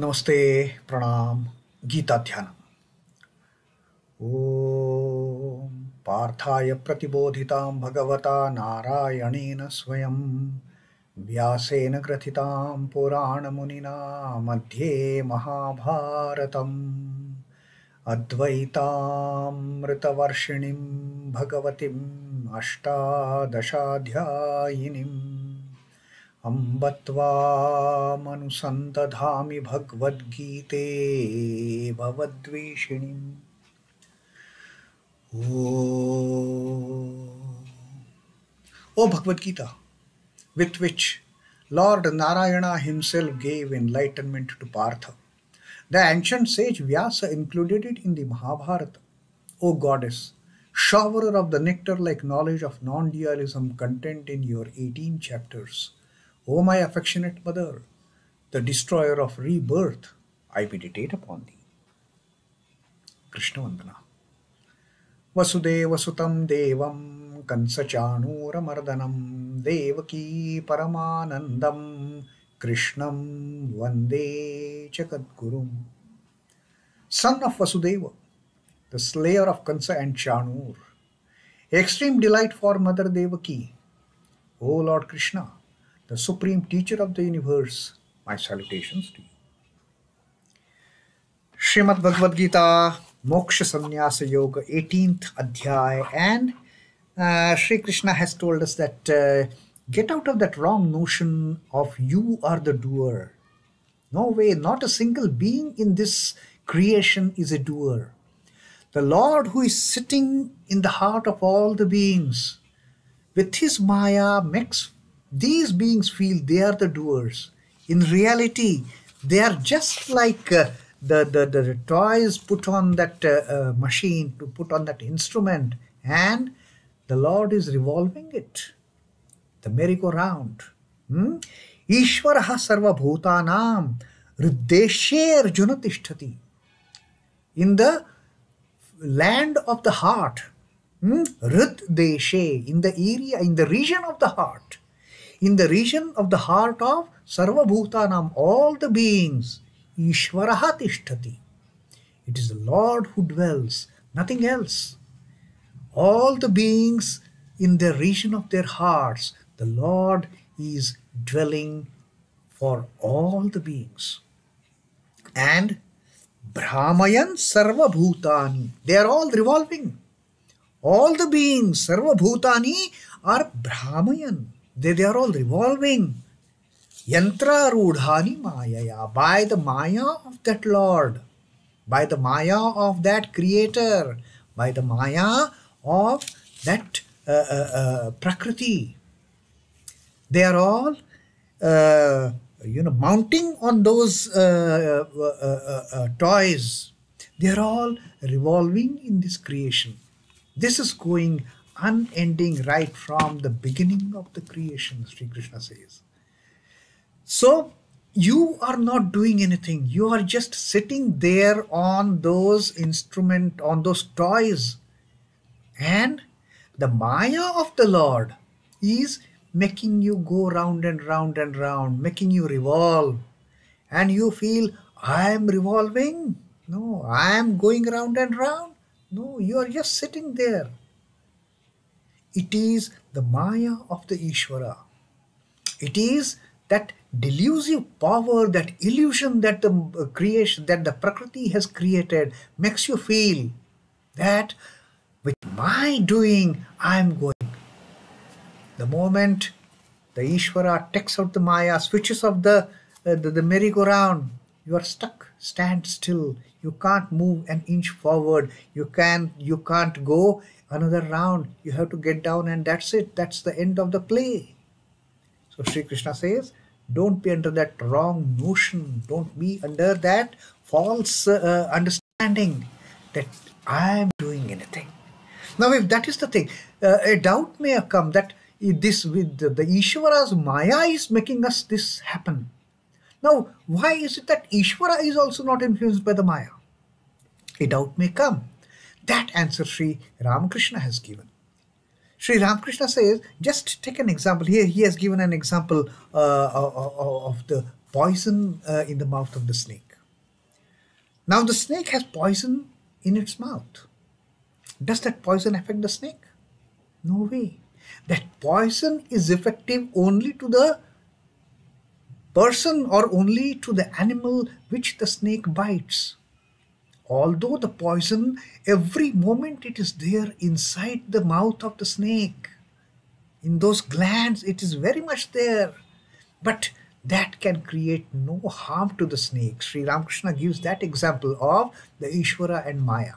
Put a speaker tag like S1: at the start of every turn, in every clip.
S1: नमस्ते प्रणाम गीता ध्यानम्। ओम पार्थाय प्रतिबोधितां भगवता नारायणेन स्वयं व्यासेन ग्रथितां पुराणमुनिना मध्ये महाभारतम् अद्वैतामृतवर्षिणीं भगवतीम् अष्टादशाध्यायिनीम् अम्ब त्वामनुसन्दधामि भगवद्गीते भवद्वेषिणीम्। O Bhagavad Gita, with which Lord Narayana himself gave enlightenment to Partha, the ancient sage Vyasa included it in the Mahabharata. O Goddess, showerer of the nectar-like knowledge of non-dualism contained in your 18 chapters, O my affectionate mother, the destroyer of rebirth, I meditate upon thee. Krishna Vandana. Vasudeva Sutam Devam Kansachanuramardanam Devaki Paramanandam Krishnam Vande Jagadgurum. Son of Vasudeva, the slayer of Kansa and Chanur, extreme delight for Mother Devaki, O Lord Krishna, the supreme teacher of the universe, my salutations to you. Srimad Bhagavad Gita, Moksha Sannyasa Yoga, 18th Adhyay, and Sri Krishna has told us that get out of that wrong notion of you are the doer. No way, not a single being in this creation is a doer. The Lord who is sitting in the heart of all the beings, with his Maya makes these beings feel they are the doers. In reality, they are just like the toys put on that machine, to put on that instrument, and the Lord is revolving it, the merry-go-round. Ishvaraha sarvabhāvena riddeshe arjuna tishtati. In the land of the heart, riddeshe, in the area, in the region of the heart, in the region of the heart of sarvabhāvena, all the beings, Ishvaraha tishtati. It is the Lord who dwells, nothing else. All the beings in the region of their hearts, the Lord is dwelling for all the beings. And Brahmayan sarvabhūtani, they are all revolving. All the beings, sarvabhūtani, are Brahmayan. They are all revolving. Yantra rudhani mayaya, by the Maya of that Lord, by the Maya of that Creator, by the Maya of that Prakriti. They are all, mounting on those toys. They are all revolving in this creation. This is going unending right from the beginning of the creation, Sri Krishna says. So you are not doing anything. You are just sitting there on those instruments, on those toys. And the Maya of the Lord is making you go round and round and round, making you revolve. And you feel, I am revolving. No, I am going round and round. No, you are just sitting there. It is the Maya of the Ishvara. It is that delusive power, that illusion that the creation, that the Prakriti has created, makes you feel that with my doing, I am going. The moment the Ishvara takes out the Maya, switches off the merry-go-round, you are stuck, stand still. You can't move an inch forward. You can't go another round. You have to get down, and that's it. That's the end of the play. So Sri Krishna says, don't be under that wrong notion. Don't be under that false understanding that I am doing anything. Now, if that is the thing, a doubt may have come that this with the Ishvara's Maya is making us this happen. Now, why is it that Ishvara is also not influenced by the Maya? A doubt may come. That answer Sri Ramakrishna has given. Sri Ramakrishna says, just take an example. Here he has given an example of the poison in the mouth of the snake. Now the snake has poison in its mouth. Does that poison affect the snake? No way. That poison is effective only to the person or only to the animal which the snake bites. Although the poison, every moment it is there inside the mouth of the snake. In those glands, it is very much there. But that can create no harm to the snake. Sri Ramakrishna gives that example of the Ishvara and Maya.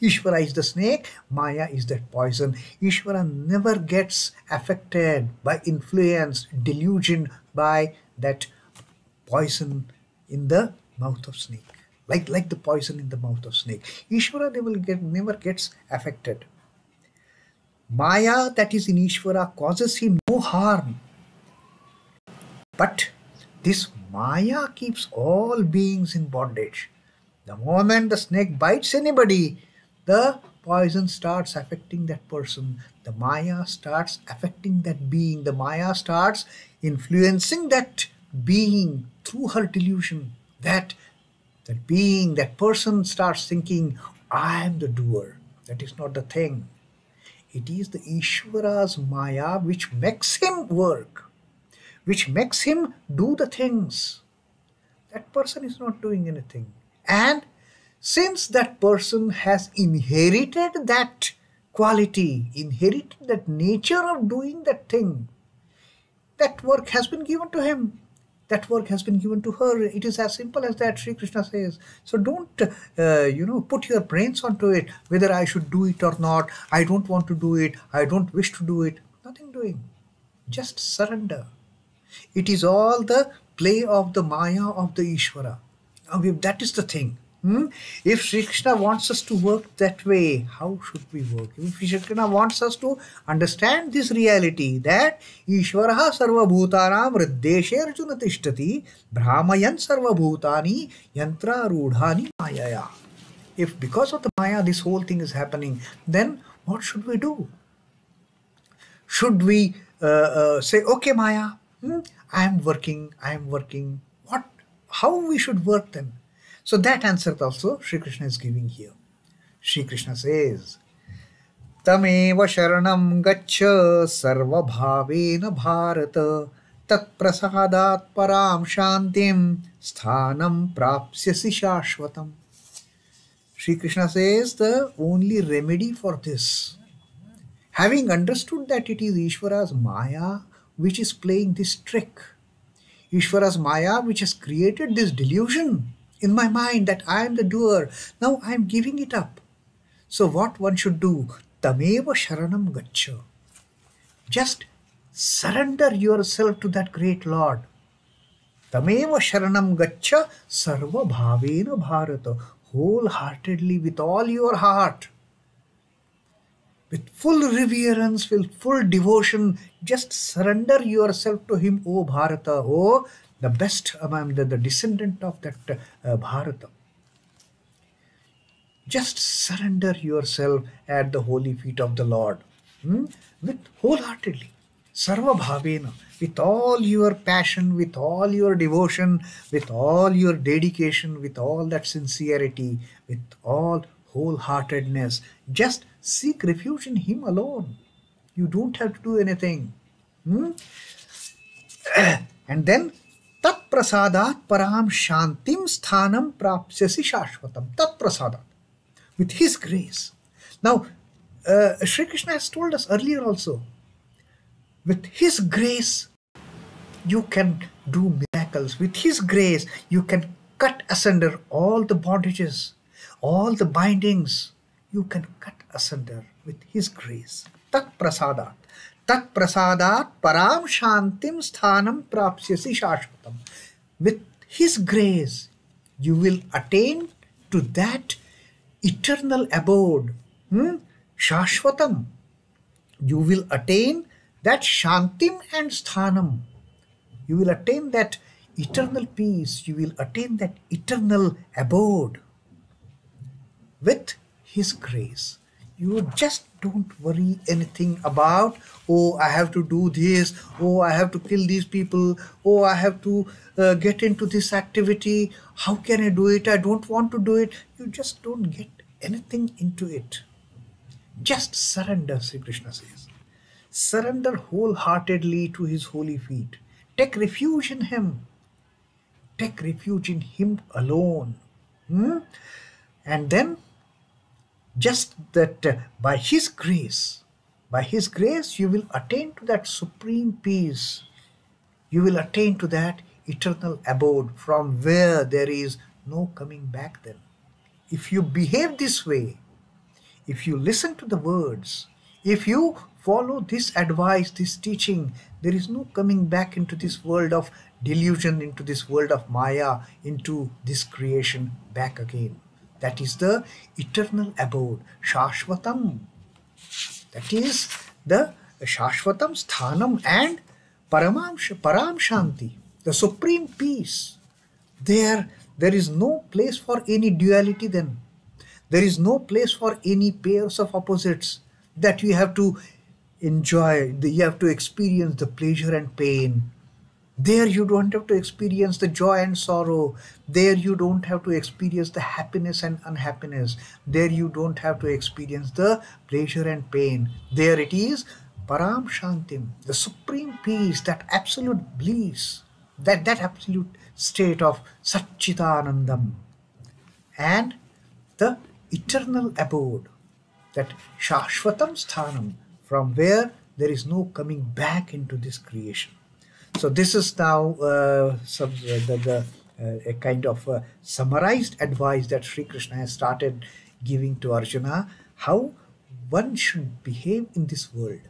S1: Ishvara is the snake, Maya is that poison. Ishvara never gets affected by influence, delusion by that poison in the mouth of snake. Like the poison in the mouth of snake. Ishvara never gets affected. Maya that is in Ishvara causes him no harm. But this Maya keeps all beings in bondage. The moment the snake bites anybody, the poison starts affecting that person. The Maya starts affecting that being. The Maya starts influencing that being through her delusion. That being, that person starts thinking, I am the doer. That is not the thing. It is the Ishvara's Maya which makes him work, which makes him do the things. That person is not doing anything. And since that person has inherited that quality, inherited that nature of doing that thing, that work has been given to him. That work has been given to her. It is as simple as that, Sri Krishna says. So don't, put your brains onto it, whether I should do it or not. I don't want to do it. I don't wish to do it. Nothing doing. Just surrender. It is all the play of the Maya of the Ishvara. Now, that is the thing. If Sri Krishna wants us to work that way, how should we work? If Sri Krishna wants us to understand this reality that Ishvaraha sarvabhūtānaṃ riddeshe arjuna tishtati brahmayan sarvabhūtāni yantra rūdhani mayaya. If because of the Maya this whole thing is happening, then what should we do? Should we say, okay Maya, I am working. What? How we should work then? So that answer also Sri Krishna is giving here. Sri Krishna says, tameva śaraṇaṃ gaccha sarvabhāvena bhārata tatprasādātparāṃ śāntiṃ sthānaṃ prāpsyasi śāśvatam. Sri Krishna says the only remedy for this, having understood that it is Ishvara's Maya which is playing this trick, Ishvara's Maya which has created this delusion in my mind that I am the doer. Now I am giving it up. So what one should do? Tameva śaraṇaṃ gaccha. Just surrender yourself to that great Lord. Tameva śaraṇaṃ gaccha sarvabhāvena bhārata. Wholeheartedly, with all your heart, with full reverence, with full devotion, just surrender yourself to him, O Bharata, O the best among the descendant of that Bharata. Just surrender yourself at the holy feet of the Lord, with wholeheartedly, sarvabhāvena, with all your passion, with all your devotion, with all your dedication, with all that sincerity, with all wholeheartedness. Just seek refuge in him alone. You don't have to do anything. And then tatprasādātparāṃ śāntiṃ sthānaṃ prāpsyasi śāśvatam. Tatprasādāt. With his grace. Now, Sri Krishna has told us earlier also, with his grace, you can do miracles. With his grace, you can cut asunder all the bondages, all the bindings. You can cut asunder with his grace. Tatprasādāt. Tatprasādātparāṃ śāntiṃ sthānaṃ prāpsyasi śāśvatam. With his grace, you will attain to that eternal abode. Śāśvatam. You will attain that śāntiṃ and sthānaṃ. You will attain that eternal peace. You will attain that eternal abode with his grace. You just don't worry anything about, oh, I have to do this, oh, I have to kill these people, oh, I have to get into this activity. How can I do it? I don't want to do it. You just don't get anything into it. Just surrender, Sri Krishna says. Surrender wholeheartedly to his holy feet. Take refuge in him. Take refuge in him alone. And then just that by his grace, you will attain to that supreme peace. You will attain to that eternal abode from where there is no coming back then. If you behave this way, if you listen to the words, if you follow this advice, this teaching, there is no coming back into this world of delusion, into this world of Maya, into this creation back again. That is the eternal abode, śāśvatam. That is the śāśvatam, sthānaṃ and paramam shanti, the supreme peace. There is no place for any duality then. There is no place for any pairs of opposites that you have to enjoy, you have to experience the pleasure and pain. There you don't have to experience the joy and sorrow. There you don't have to experience the happiness and unhappiness. There you don't have to experience the pleasure and pain. There it is, param śāntiṃ, the supreme peace, that absolute bliss, that absolute state of satchitānandam, and the eternal abode, that śāśvatam sthānaṃ, from where there is no coming back into this creation. So this is now a kind of summarized advice that Sri Krishna has started giving to Arjuna, how one should behave in this world.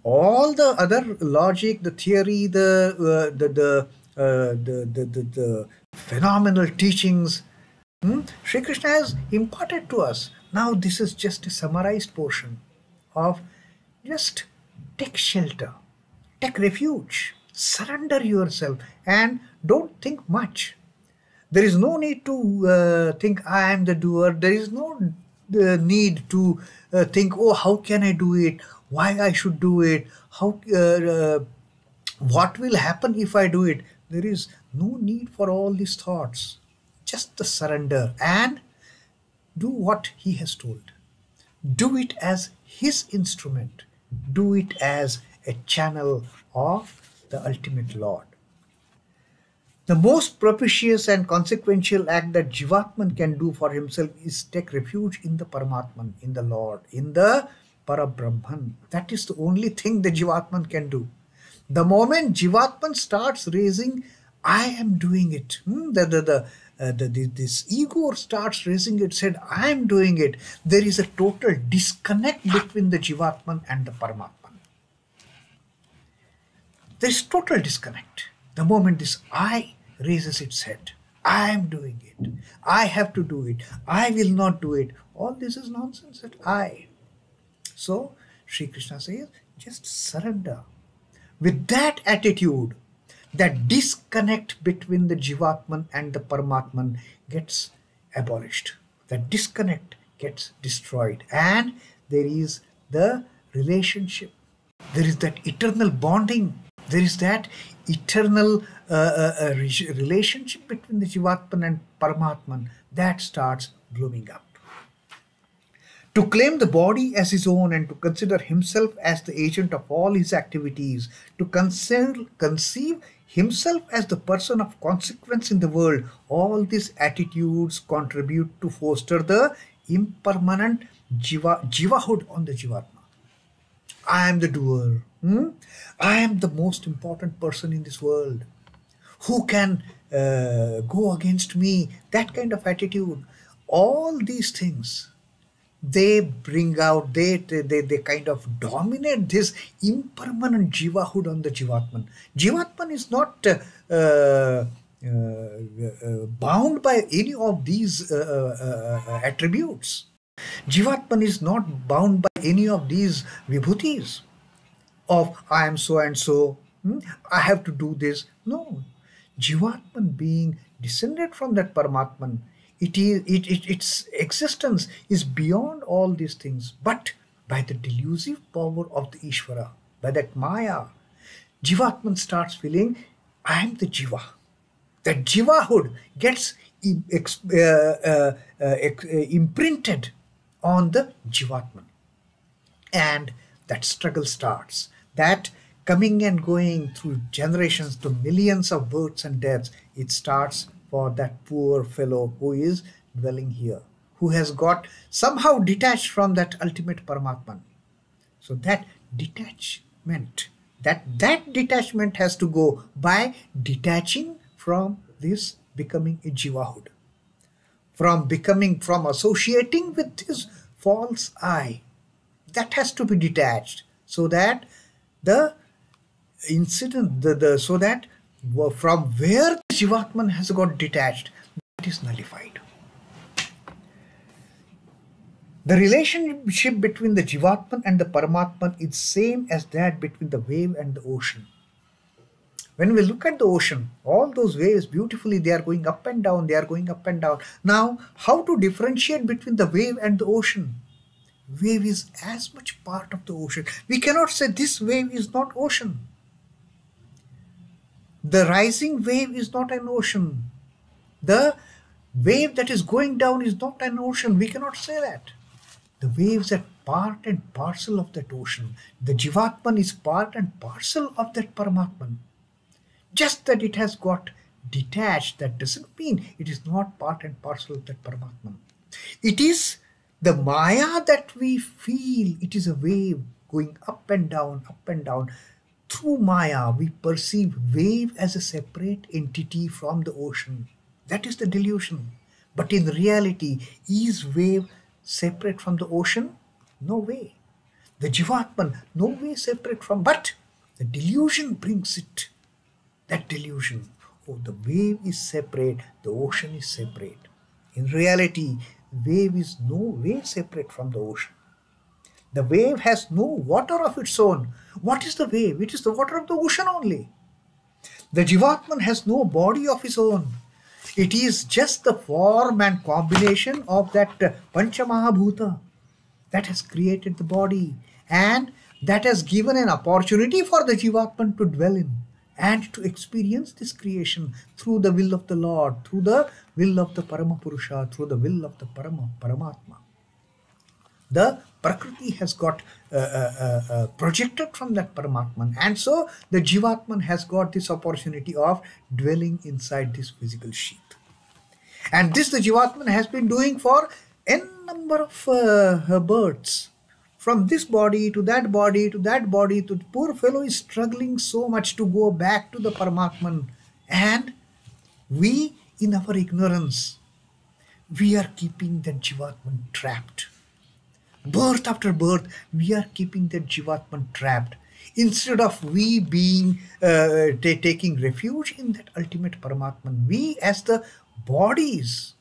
S1: All the other logic, the theory, the phenomenal teachings, Sri Krishna has imparted to us. Now this is just a summarized portion of just take shelter. Take refuge, surrender yourself, and don't think much. There is no need to think I am the doer. There is no need to think, oh, how can I do it? Why I should do it? How? What will happen if I do it? There is no need for all these thoughts. Just the surrender and do what he has told. Do it as his instrument. Do it as a channel of the ultimate Lord. The most propitious and consequential act that Jivatman can do for himself is take refuge in the Paramatman, in the Lord, in the Parabrahman. That is the only thing the Jivatman can do. The moment Jivatman starts raising, I am doing it, this ego starts raising its head, I am doing it, there is a total disconnect between the Jivatman and the Paramatman. There is total disconnect. The moment this I raises its head, I am doing it, I have to do it, I will not do it, all this is nonsense, that I. So Sri Krishna says, just surrender. With that attitude, that disconnect between the Jivatman and the Paramatman gets abolished. That disconnect gets destroyed. And there is the relationship. There is that eternal bonding. There is that eternal relationship between the Jivatman and Paramatman that starts blooming up. To claim the body as his own and to consider himself as the agent of all his activities, to conceive himself as the person of consequence in the world, all these attitudes contribute to foster the impermanent jivahood on the Jivatma. I am the doer. I am the most important person in this world. Who can go against me? That kind of attitude. All these things, they bring out, they kind of dominate this impermanent jivahood on the Jivatman. Jivatman is not bound by any of these attributes. Jivatman is not bound by any of these vibhutis of I am so and so, I have to do this. No. Jivatman, being descended from that Paramatman, Its existence is beyond all these things. But by the delusive power of the Ishvara, by that Maya, Jivatman starts feeling, I am the Jiva. That Jivahood gets imprinted on the Jivatman. And that struggle starts. That coming and going through generations to millions of births and deaths, it starts for that poor fellow who is dwelling here, who has got somehow detached from that ultimate Paramatman. So that detachment, that detachment has to go by detaching from this becoming a Jivahood, from associating with his false I. That has to be detached, so that the incident, so that from where the Jivatman has got detached, that is nullified. The relationship between the Jivatman and the Paramatman is same as that between the wave and the ocean. When we look at the ocean, all those waves beautifully, they are going up and down, they are going up and down. Now, how to differentiate between the wave and the ocean? Wave is as much part of the ocean. We cannot say this wave is not ocean. The rising wave is not an ocean. The wave that is going down is not an ocean. We cannot say that. The waves are part and parcel of that ocean. The Jivatman is part and parcel of that Paramatman. Just that it has got detached, that doesn't mean it is not part and parcel of that Paramatman. It is the Maya that we feel. It is a wave going up and down, up and down. Through Maya, we perceive wave as a separate entity from the ocean. That is the delusion. But in reality, is wave separate from the ocean? No way. The Jivatman, no way separate from, but the delusion brings it. That delusion. Oh, the wave is separate, the ocean is separate. In reality, wave is no way separate from the ocean. The wave has no water of its own. What is the wave? It is the water of the ocean only. The Jivatman has no body of his own. It is just the form and combination of that Panchamahabhuta that has created the body, and that has given an opportunity for the Jivatman to dwell in and to experience this creation through the will of the Lord, through the will of the Paramapurusha, through the will of the Paramatma. The Prakriti has got projected from that Paramatman, and so the Jivatman has got this opportunity of dwelling inside this physical sheath. And this the Jivatman has been doing for n number of births. From this body to that body to that body, to the poor fellow is struggling so much to go back to the Paramatman. And we, in our ignorance, we are keeping that Jivatman trapped. Birth after birth, we are keeping that Jivatman trapped. Instead of we being taking refuge in that ultimate Paramatman, we as the bodies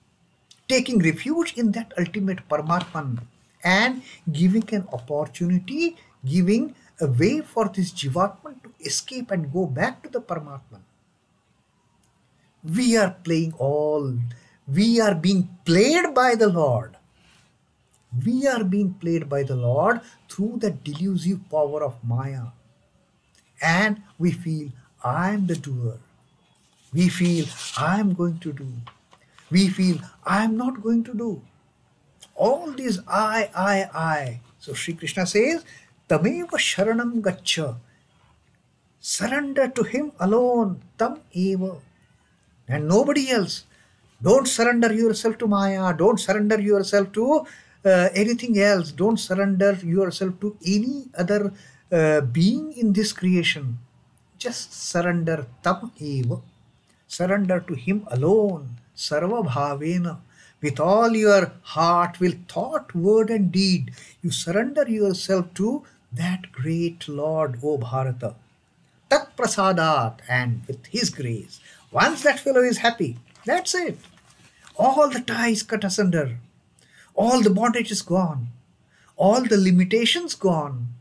S1: taking refuge in that ultimate Paramatman and giving an opportunity, giving a way for this Jivatman to escape and go back to the Paramatman. We are we are being played by the Lord. We are being played by the Lord through the delusive power of Maya. And we feel, I am the doer. We feel, I am going to do. We feel, I am not going to do. All these I. So Sri Krishna says, tameva śaraṇaṃ gaccha. Surrender to him alone, tameva. And nobody else. Don't surrender yourself to Maya. Don't surrender yourself to anything else. Don't surrender yourself to any other being in this creation. Just surrender tameva. Surrender to him alone, sarvabhāvena. With all your heart, with thought, word and deed, you surrender yourself to that great Lord, O Bharata. Tatprasādātparāṃ, and with his grace. Once that fellow is happy, that's it. All the ties cut asunder. All the bondage is gone. All the limitations gone.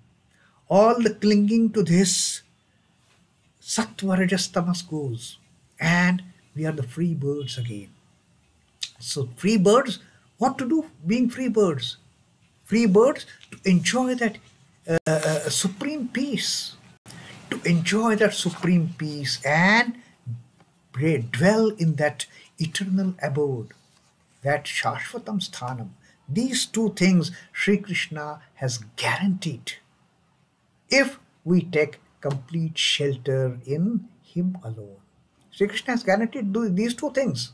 S1: All the clinging to this sattva rajas tamas goes. And we are the free birds again. So free birds, what to do being free birds? Free birds to enjoy that supreme peace, to enjoy that supreme peace and dwell in that eternal abode, that śāśvatam sthānaṃ. These two things Sri Krishna has guaranteed if we take complete shelter in Him alone. Sri Krishna has guaranteed these two things: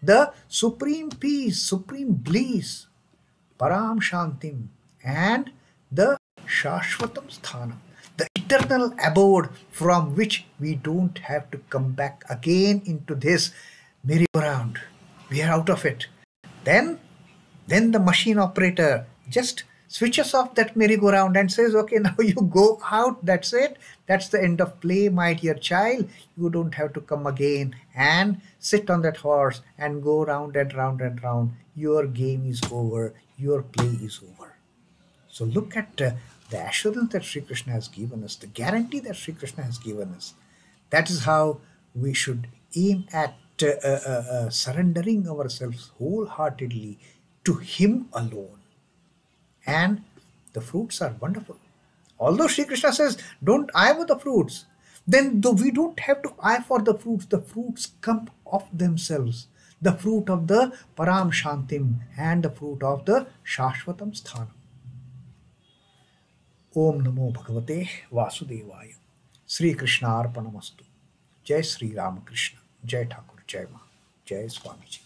S1: the supreme peace, supreme bliss, param śāntiṃ, and the śāśvatam sthānaṃ, the eternal abode from which we don't have to come back again into this merry-go-round. We are out of it. Then the machine operator just switches off that merry-go-round and says, okay, now you go out, that's it. That's the end of play, my dear child. You don't have to come again and sit on that horse and go round and round and round. Your game is over. Your play is over. So look at the assurance that Sri Krishna has given us, the guarantee that Sri Krishna has given us. That is how we should aim at surrendering ourselves wholeheartedly to Him alone. And the fruits are wonderful. Although Sri Krishna says, don't eye for the fruits, then though we don't have to eye for the fruits come of themselves. The fruit of the param śāntiṃ and the fruit of the śāśvatam sthānaṃ. Om Namo Bhagavate Vasudevaya. Sri Krishna Arpanamastu. Jai Sri Ramakrishna. Jai Thakur. Jai Ma. Jai Swamiji.